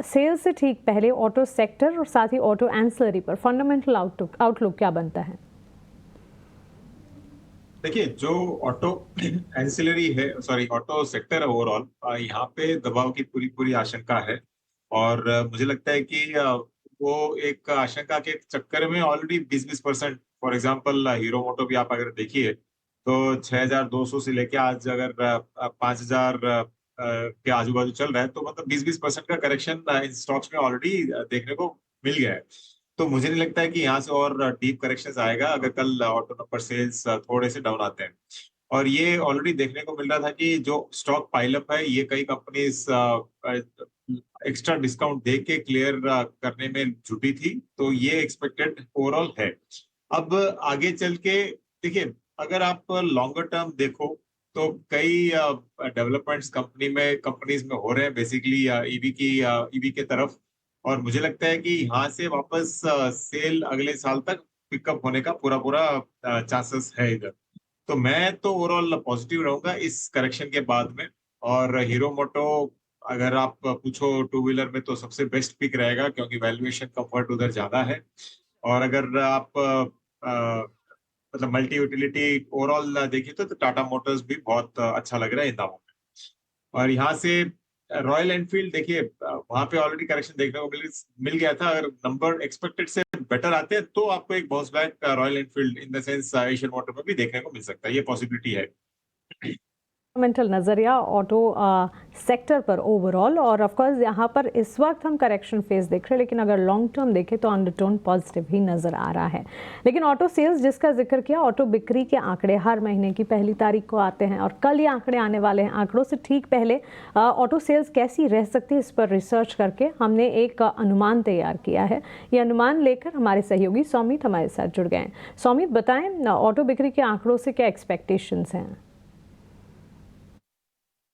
Cell से ठीक पहले ऑटो सेक्टर और साथ ही ऑटो एंसिलरी पर फंडामेंटल आउटलुक क्या बनता है? देखिए, जो ऑटो एंसिलरी है, सॉरी ऑटो सेक्टर है ओवरऑल, यहाँ पे दबाव की पूरी पूरी आशंका है। और मुझे लगता है कि वो एक आशंका के चक्कर में ऑलरेडी 20-20%, फॉर एग्जांपल हीरो मोटो भी आप अगर देखिए तो 6,200 से लेके आज अगर 5,000 के आजू बाजू चल रहा है, तो मतलब 20-20% का करेक्शन इन स्टॉक्स में ऑलरेडी देखने को मिल गया है। तो मुझे नहीं लगता है कि यहाँ से और डीप करेक्शन आएगा अगर कल ऑटो नंबर सेल्स थोड़े से डाउन आते हैं। और ये ऑलरेडी देखने को मिल रहा था कि जो स्टॉक पाइलअप है, ये कई कंपनीज एक्स्ट्रा डिस्काउंट दे के क्लियर करने में जुटी थी, तो ये एक्सपेक्टेड ओवरऑल है। अब आगे चल के देखिए, अगर आप लॉन्गर टर्म देखो तो कई डेवलपमेंट्स कंपनीज में हो रहे हैं, बेसिकली ईवी के तरफ। और मुझे लगता है कि यहाँ से वापस सेल अगले साल तक पिकअप होने का पूरा पूरा चांसेस है इधर। तो मैं तो ओवरऑल पॉजिटिव रहूंगा इस करेक्शन के बाद में। और हीरो मोटो, अगर आप पूछो टू व्हीलर में, तो सबसे बेस्ट पिक रहेगा क्योंकि वैल्यूएशन कंफर्ट उधर ज्यादा है। और अगर आप मतलब मल्टी यूटिलिटी ओवरऑल देखिए तो टाटा मोटर्स भी बहुत अच्छा लग रहा है इन दामों में। और यहाँ से रॉयल एनफील्ड देखिए, वहां पे ऑलरेडी करेक्शन देखने को मिल गया था। अगर नंबर एक्सपेक्टेड से बेटर आते हैं तो आपको एक bounce back royal Enfield in the sense Asian motor में भी देखने को मिल सकता है, ये पॉसिबिलिटी है। फंडामेंटल नज़रिया ऑटो सेक्टर पर ओवरऑल, और ऑफ कोर्स यहाँ पर इस वक्त हम करेक्शन फेज देख रहे हैं, लेकिन अगर लॉन्ग टर्म देखें तो अंडरटोन पॉजिटिव ही नज़र आ रहा है। लेकिन ऑटो सेल्स जिसका जिक्र किया, ऑटो बिक्री के आंकड़े हर महीने की पहली तारीख को आते हैं और कल ये आंकड़े आने वाले हैं। आंकड़ों से ठीक पहले ऑटो सेल्स कैसी रह सकती है, इस पर रिसर्च करके हमने एक अनुमान तैयार किया है। ये अनुमान लेकर हमारे सहयोगी सौमित हमारे साथ जुड़ गए हैं। सौमित, बताएं ऑटो बिक्री के आंकड़ों से क्या एक्सपेक्टेशंस हैं?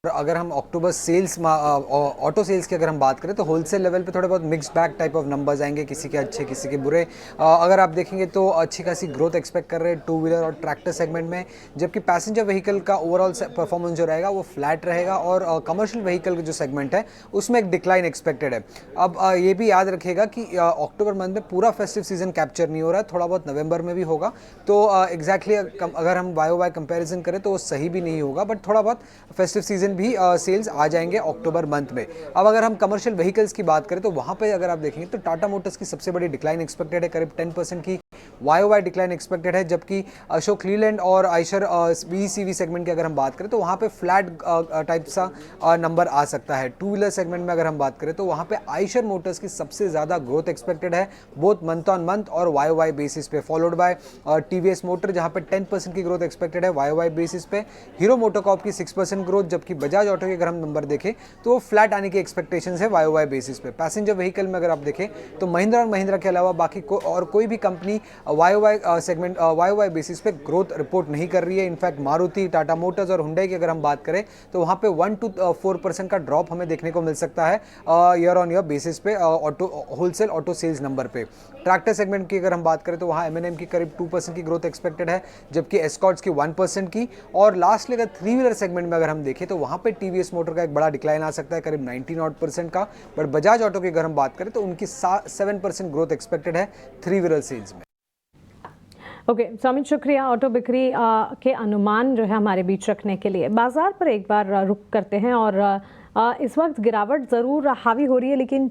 अगर हम अक्टूबर सेल्स ऑटो सेल्स की अगर हम बात करें तो होलसेल लेवल पे थोड़े बहुत mix bag type of numbers आएंगे, किसी के अच्छे किसी के बुरे। अगर आप देखेंगे तो अच्छी खासी ग्रोथ एक्सपेक्ट कर रहे हैं टू व्हीलर और ट्रैक्टर सेगमेंट में, जबकि पैसेंजर व्हीकल का ओवरऑल परफॉर्मेंस जो रहेगा वो फ्लैट रहेगा और कमर्शियल व्हीकल का जो सेगमेंट है उसमें एक डिक्लाइन एक्सपेक्टेड है। अब ये भी याद रखिएगा कि अक्टूबर मंथ में पूरा फेस्टिव सीजन कैप्चर नहीं हो रहा है, थोड़ा बहुत नवंबर में भी होगा। तो एग्जैक्टली अगर हम वाई कंपेरिजन करें तो वो सही भी नहीं होगा, बट थोड़ा बहुत फेस्टिव सीजन भी सेल्स आ जाएंगे अक्टूबर मंथ में। अब अगर हम कमर्शियल व्हीकल्स की बात करें तो वहां पे अगर आप देखेंगे तो टाटा मोटर्स की सबसे बड़ी डिक्लाइन एक्सपेक्टेड है, करीब 10% की वाई डिक्लाइन एक्सपेक्टेड है। जबकि अशोक लीलैंड और आयशर VECV सेगमेंट की अगर हम बात करें तो वहां पे फ्लैट टाइप सा नंबर आ सकता है। टू व्हीलर सेगमेंट में अगर हम बात करें तो वहां पे आयशर मोटर्स की सबसे ज्यादा ग्रोथ एक्सपेक्टेड है, बोथ मंथ ऑन मंथ और वाई बेसिस पे, फॉलोड बाय TVS मोटर जहां पे 10% की ग्रोथ एक्सपेक्टेड है वाई बेसिस पे। हीरो मोटोकॉर्प की 6% ग्रोथ, जबकि बजाज ऑटो के अगर हम नंबर देखें तो फ्लैट आने की एक्सपेक्टेशन है वाई बेसिस पे। पैसेंजर व्हीकल में अगर आप देखें तो महिंद्रा और महिंद्रा के अलावा बाकी और कोई भी company wise segment wise basis पे ग्रोथ रिपोर्ट नहीं कर रही है। इनफैक्ट मारुति, टाटा मोटर्स और हुंडई की अगर हम बात करें तो वहां पे 1 to 4% का ड्रॉप हमें देखने को मिल सकता है ईयर ऑन ईयर बेसिस पे auto wholesale auto sales number पे। ट्रैक्टर सेगमेंट की अगर हम बात करें तो वहां M&M की करीब 2% की ग्रोथ एक्सपेक्टेड है, जबकि एस्कॉर्ट्स की 1% की। और लास्टली अगर थ्री व्हीलर सेगमेंट में अगर हम देखें तो वहां पे TVS मोटर का एक बड़ा डिक्लाइन आ सकता है, करीब 19% का। बट बजाज ऑटो की अगर हम बात करें तो उनकी 7% ग्रोथ एक्सपेक्टेड है थ्री व्हीलर सेल्स में। ओके सौमित, शुक्रिया ऑटो बिक्री के अनुमान जो है हमारे बीच रखने के लिए। बाजार पर एक बार रुक करते हैं और इस वक्त गिरावट ज़रूर हावी हो रही है, लेकिन